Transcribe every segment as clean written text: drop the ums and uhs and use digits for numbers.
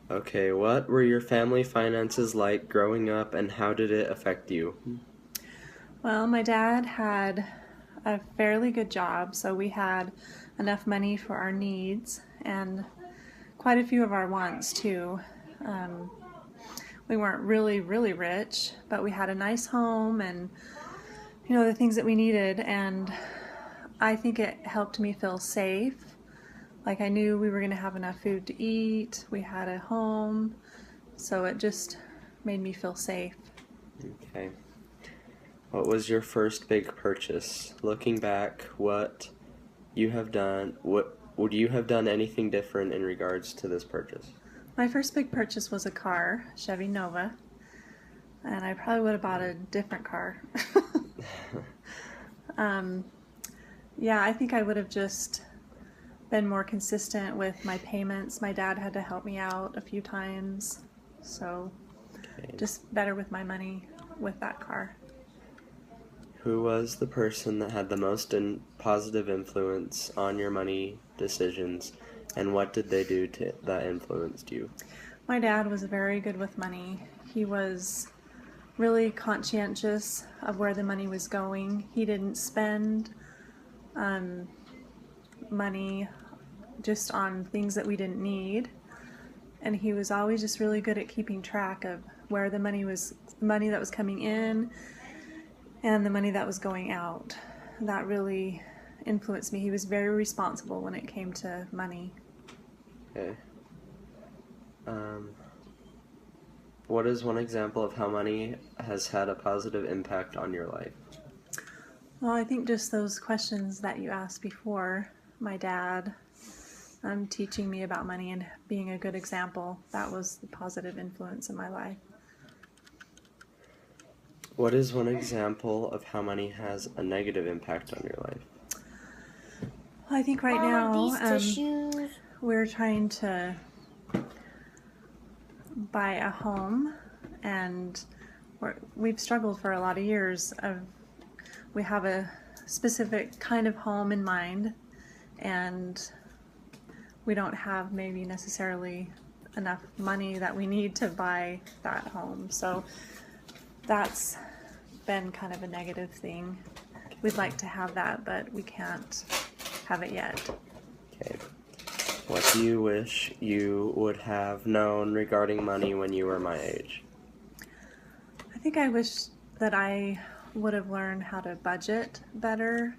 Okay, what were your family finances like growing up and how did it affect you? Well, my dad had a fairly good job, so we had enough money for our needs and quite a few of our wants too. Um, we weren't really rich, but we had a nice home and the things that we needed. And I think it helped me feel safe. Like I knew we were going to have enough food to eat. We had a home, so it just made me feel safe. Okay. What was your first big purchase? Looking back, what would you have done anything different in regards to this purchase? My first big purchase was a car, Chevy Nova, and I probably would have bought a different car. um, yeah, I think I would have just been more consistent with my payments. My dad had to help me out a few times, so Okay. just better with my money with that car. Who was the person that had the most positive influence on your money decisions, and what did they do that influenced you? My dad was very good with money. He was really conscientious of where the money was going. He didn't spend um, money just on things that we didn't need. And he was always just really good at keeping track of where the money that was coming in and the money that was going out. That really influenced me. He was very responsible when it came to money. Okay. Um, what is one example of how money has had a positive impact on your life? Well, I think just those questions that you asked before, my dad teaching me about money and being a good example, that was the positive influence in my life. What is one example of how money has a negative impact on your life? Well, I think right Mom, are now these tissues? we're trying to buy a home, and we've struggled for a lot of years. We have a specific kind of home in mind, and we don't have maybe necessarily enough money that we need to buy that home. So that's been kind of a negative thing. We'd like to have that, but we can't have it yet. Okay. What do you wish you would have known regarding money when you were my age? I think I wish that I would have learned how to budget better.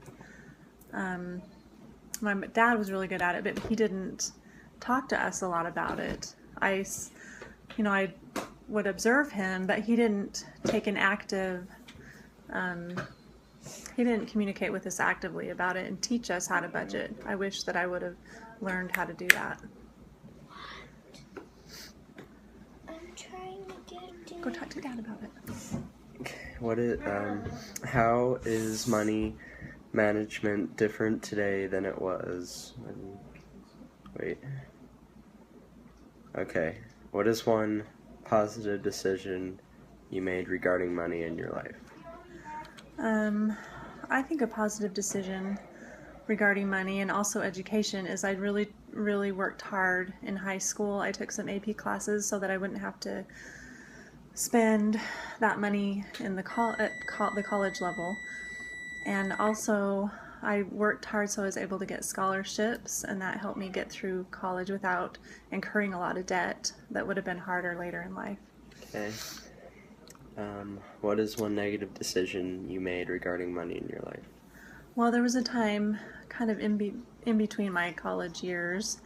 My dad was really good at it, but he didn't talk to us a lot about it. I would observe him, but he didn't take an active, he didn't communicate with us actively about it and teach us how to budget. I wish that I would have learned how to do that. I'm trying to get it. Go talk to Dad about it. How is money management different today than it was wait. Okay. What is one positive decision you made regarding money in your life? I think a positive decision regarding money and also education is I really worked hard in high school. I took some AP classes so that I wouldn't have to spend that money in the college level. And also I worked hard so I was able to get scholarships, and that helped me get through college without incurring a lot of debt that would have been harder later in life. Okay. What is one negative decision you made regarding money in your life? Well, there was a time kind of in between my college years.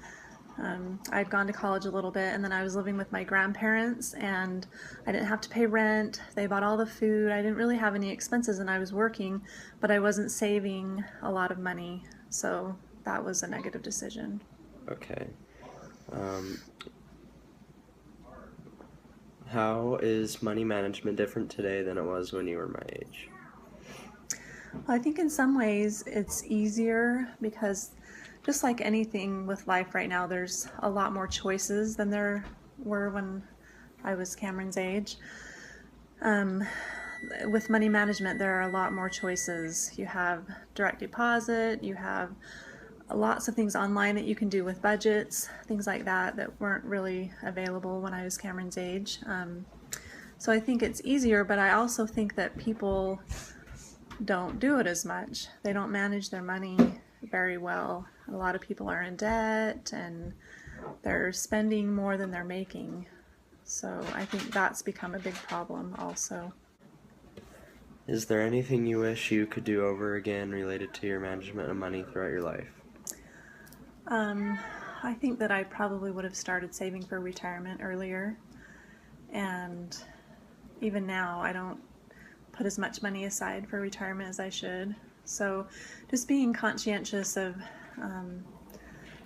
I'd gone to college a little bit, and then I was living with my grandparents, and I didn't have to pay rent. They bought all the food. I didn't really have any expenses, and I was working, but I wasn't saving a lot of money. So that was a negative decision. Okay. How is money management different today than it was when you were my age? Well, I think in some ways it's easier because just like anything with life right now, there's a lot more choices than there were when I was Cameron's age. With money management, there are a lot more choices. You have direct deposit, you have lots of things online that you can do with budgets, things like that that weren't really available when I was Cameron's age. So I think it's easier, but I also think that people don't do it as much. They don't manage their money very well. A lot of people are in debt and they're spending more than they're making. So I think that's become a big problem also. Is there anything you wish you could do over again related to your management of money throughout your life? I think that I probably would have started saving for retirement earlier, and even now I don't put as much money aside for retirement as I should. So just being conscientious of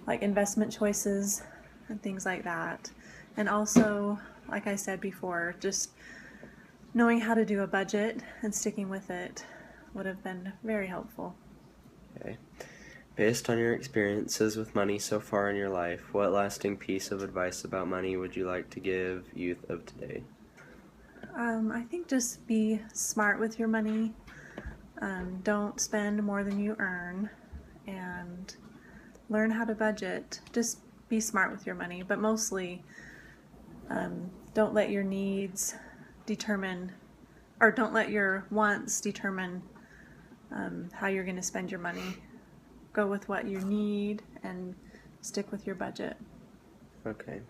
like investment choices and things like that. And also, like I said before, just knowing how to do a budget and sticking with it would have been very helpful. Okay. Based on your experiences with money so far in your life, what lasting piece of advice about money would you like to give youth of today? I think just be smart with your money. Don't spend more than you earn, and learn how to budget. Just be smart with your money, but mostly don't let your needs determine, or don't let your wants determine how you're going to spend your money. Go with what you need and stick with your budget. Okay.